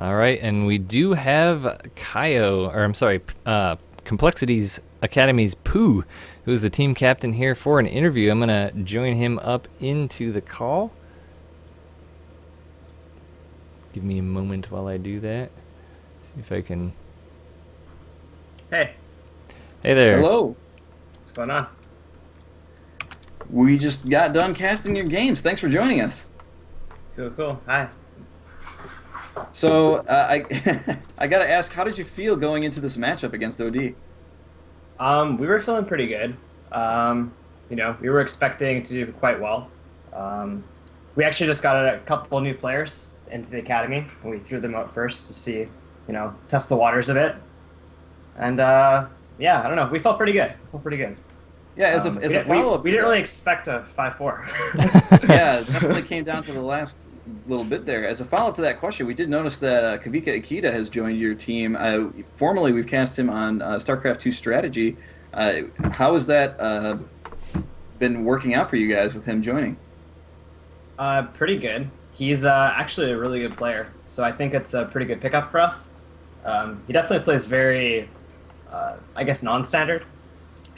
All right, and we do have Complexities Academy's Pooh, who's the team captain here for an interview. I'm going to join him up into the call. Give me a moment while I do that. See if I can... Hey, Hey there. Hello. what's going on? We just got done casting your games. Thanks for joining us. Cool, cool. Hi. So, I gotta ask, how did you feel going into this matchup against OD? We were feeling pretty good. We were expecting to do quite well. Um, we actually just got a couple new players into the academy, and we threw them out first to see, test the waters a bit. And yeah, I don't know. We felt pretty good. Felt pretty good. Yeah, as a We as a didn't, we, follow-up we to didn't really that. expect a 5-4. Yeah, it definitely came down to the last little bit there. As a follow-up to that question, we did notice that Kavika Akita has joined your team. Formerly, we've cast him on StarCraft 2 Strategy. How has that been working out for you guys with him joining? Pretty good. He's actually a really good player, so I think it's a pretty good pickup for us. He definitely plays very, I guess, non-standard,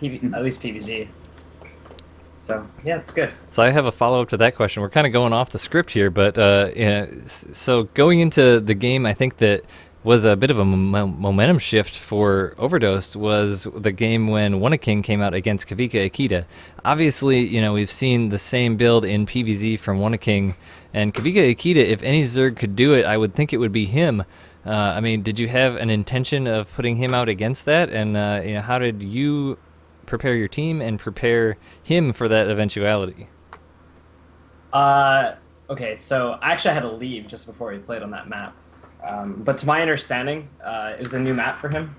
at least PvZ. So yeah, it's good. So I have a follow-up to that question. We're kind of going off the script here, but so going into the game, I think that was a bit of a momentum shift for Overdosed was the game when Wanaking came out against Kavika Akita. Obviously, we've seen the same build in PvZ from Wanaking, and Kavika Akita, if any Zerg could do it, I would think it would be him. I mean, did you have an intention of putting him out against that? And how did you prepare your team and prepare him for that eventuality? Uh, okay, so I actually had to leave just before we played on that map. But to my understanding, it was a new map for him,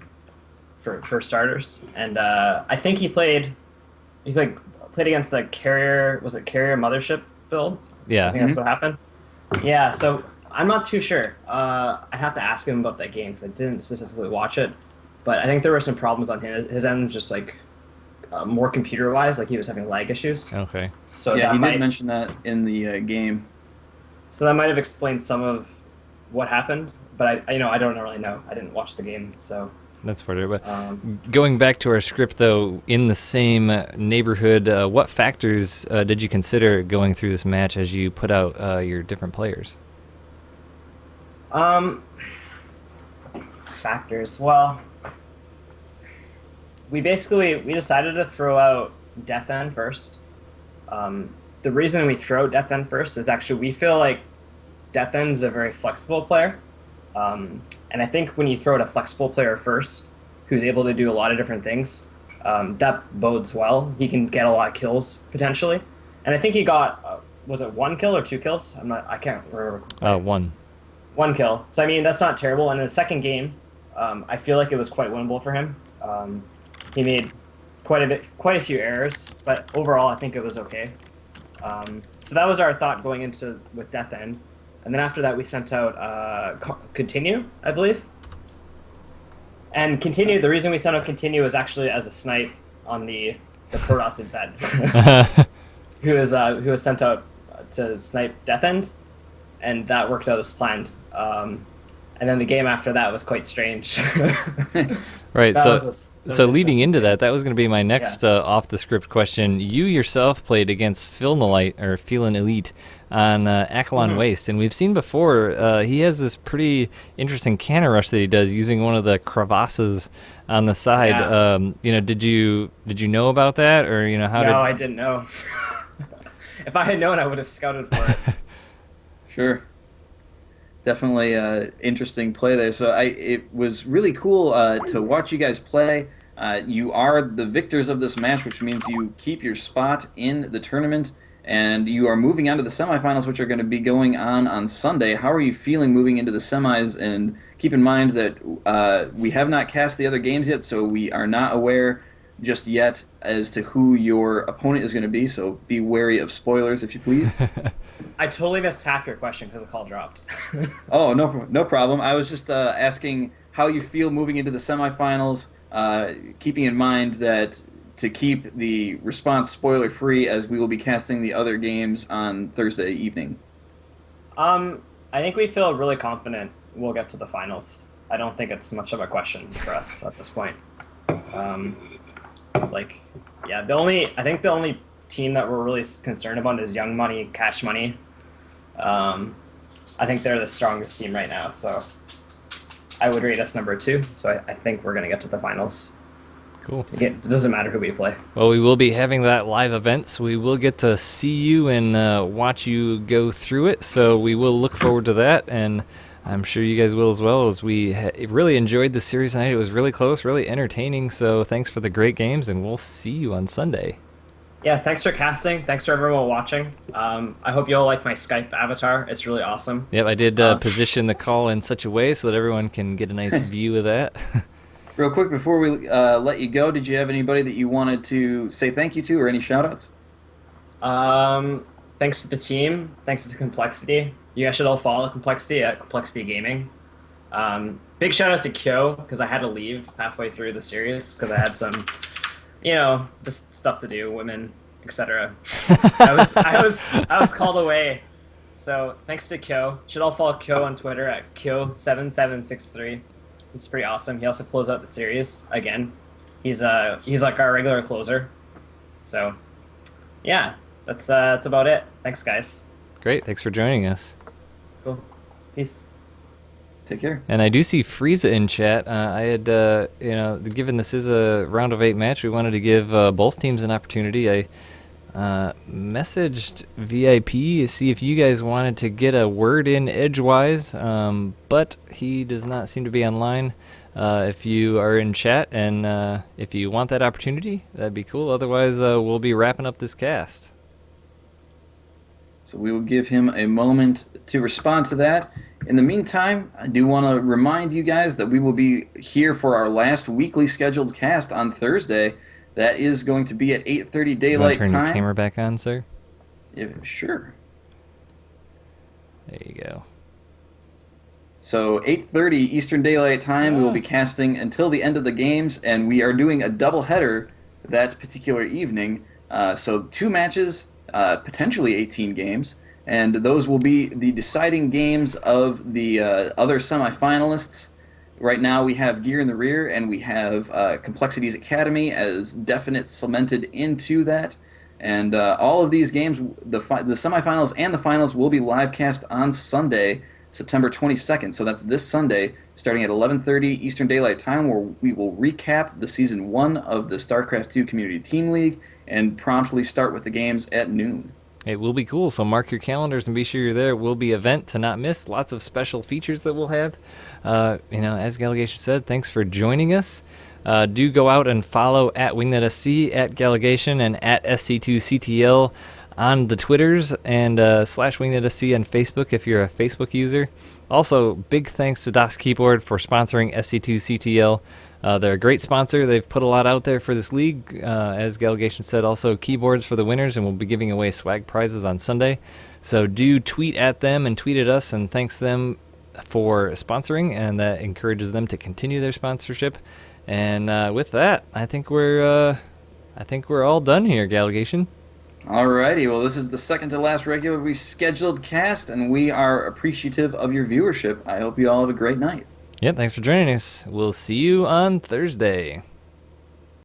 for starters, and I think he played against the carrier. Was it carrier mothership build? I Yeah. think that's what happened. Yeah, so I'm not too sure. I have to ask him about that game because I didn't specifically watch it, but I think there were some problems on his end, just like more computer-wise, like he was having lag issues. Okay. So Yeah, that he did might mention that in the game. so that might have explained some of what happened, but I don't really know. I didn't watch the game, so That's part of it. um, But going back to our script, though, in the same neighborhood, what factors did you consider going through this match as you put out your different players? um, factors. Well, we decided to throw out Death End first. The reason we throw Death End first is actually we feel like Death End is a very flexible player, and I think when you throw out a flexible player first, who's able to do a lot of different things, that bodes well. He can get a lot of kills potentially, and I think he got was it 1 kill or 2 kills? I can't remember. One. 1 kill. So I mean that's not terrible. And in the second game, I feel like it was quite winnable for him. He made quite a few errors, but overall I think it was okay. So that was our thought going into with Death End, and then after that we sent out Continue, I believe. And Continue, the reason we sent out Continue was actually as a snipe on the Protoss that who was sent out to snipe Death End, and that worked out as planned. And then the game after that was quite strange. Right. That So, was so leading interesting. into that, that was going to be my next off the script question. You yourself played against Phil Nolite or Phelan Elite on Akalon Waste, and we've seen before he has this pretty interesting cannon rush that he does using one of the crevasses on the side. Yeah. Did you know about that, or how No, did? I didn't know. If I had known, I would have scouted for it. Sure. Definitely interesting play there. So it was really cool to watch you guys play. You are the victors of this match, which means you keep your spot in the tournament, and you are moving on to the semifinals, which are going to be going on Sunday. How are you feeling moving into the semis? And keep in mind that we have not cast the other games yet, so we are not aware just yet as to who your opponent is going to be. So be wary of spoilers, if you please. I totally missed half your question because the call dropped. Oh, no problem. I was just asking how you feel moving into the semifinals, keeping in mind that to keep the response spoiler free, as we will be casting the other games on Thursday evening. I think we feel really confident we'll get to the finals. I don't think it's much of a question for us at this point. Um, like, yeah, I think the only team that we're really concerned about is Young Money, Cash Money. I think they're the strongest team right now, so I would rate us number 2. So I think we're gonna get to the finals. Cool. It doesn't matter who we play. Well, we will be having that live event, so we will get to see you and watch you go through it. So we will look forward to that, and I'm sure you guys will as well. As we really enjoyed the series tonight. It was really close, really entertaining. So thanks for the great games, and we'll see you on Sunday. Yeah, thanks for casting. Thanks for everyone watching. I hope you all like my Skype avatar. It's really awesome. Yep, I did position the call in such a way so that everyone can get a nice view of that. Real quick before we let you go, did you have anybody that you wanted to say thank you to, or any shout-outs? Thanks to the team. Thanks to Complexity. You guys should all follow Complexity at Complexity Gaming. Big shout out to Kyo, because I had to leave halfway through the series because I had some, just stuff to do, women, etc. I was called away. So thanks to Kyo. Should all follow Kyo on Twitter at Kyo7763. It's pretty awesome. He also closed out the series again. He's like our regular closer. So yeah, that's about it. Thanks, guys. Great, thanks for joining us. Cool. Peace. Take care. And I do see Frieza in chat. I had, given this is a round of 8 match, we wanted to give both teams an opportunity. I messaged VIP to see if you guys wanted to get a word in edgewise, but he does not seem to be online. If you are in chat and if you want that opportunity, that'd be cool. Otherwise, we'll be wrapping up this cast. So we will give him a moment to respond to that. In the meantime, I do want to remind you guys that we will be here for our last weekly scheduled cast on Thursday. That is going to be at 8:30 daylight turn time. Your camera back on, sir? Yeah, sure. There you go. So 8:30 Eastern Daylight Time, we will be casting until the end of the games, and we are doing a doubleheader that particular evening. So 2 matches, potentially 18 games, and those will be the deciding games of the other semifinalists. Right now we have Gear in the Rear, and we have Complexity's Academy as definite cemented into that. And all of these games, the semifinals and the finals, will be live cast on Sunday, September 22nd. So that's this Sunday, starting at 11:30 Eastern Daylight Time, where we will recap the Season 1 of the StarCraft 2 Community Team League and promptly start with the games at noon. It will be cool, so mark your calendars and be sure you're there. It will be an event to not miss. Lots of special features that we'll have. As Gallegation said, thanks for joining us. Do go out and follow at WingnetSC, at Gallegation, and at SC2CTL on the Twitters, and /WingnetSC on Facebook if you're a Facebook user. Also, big thanks to Das Keyboard for sponsoring SC2CTL. They're a great sponsor. They've put a lot out there for this league. As Gallegation said, also keyboards for the winners, and we'll be giving away swag prizes on Sunday. So do tweet at them and tweet at us, and thanks them for sponsoring, and that encourages them to continue their sponsorship. And with that, I think we're all done here, Gallegation. Alrighty, well, this is the second to last regularly scheduled cast, and we are appreciative of your viewership. I hope you all have a great night. Yep, thanks for joining us. We'll see you on Thursday.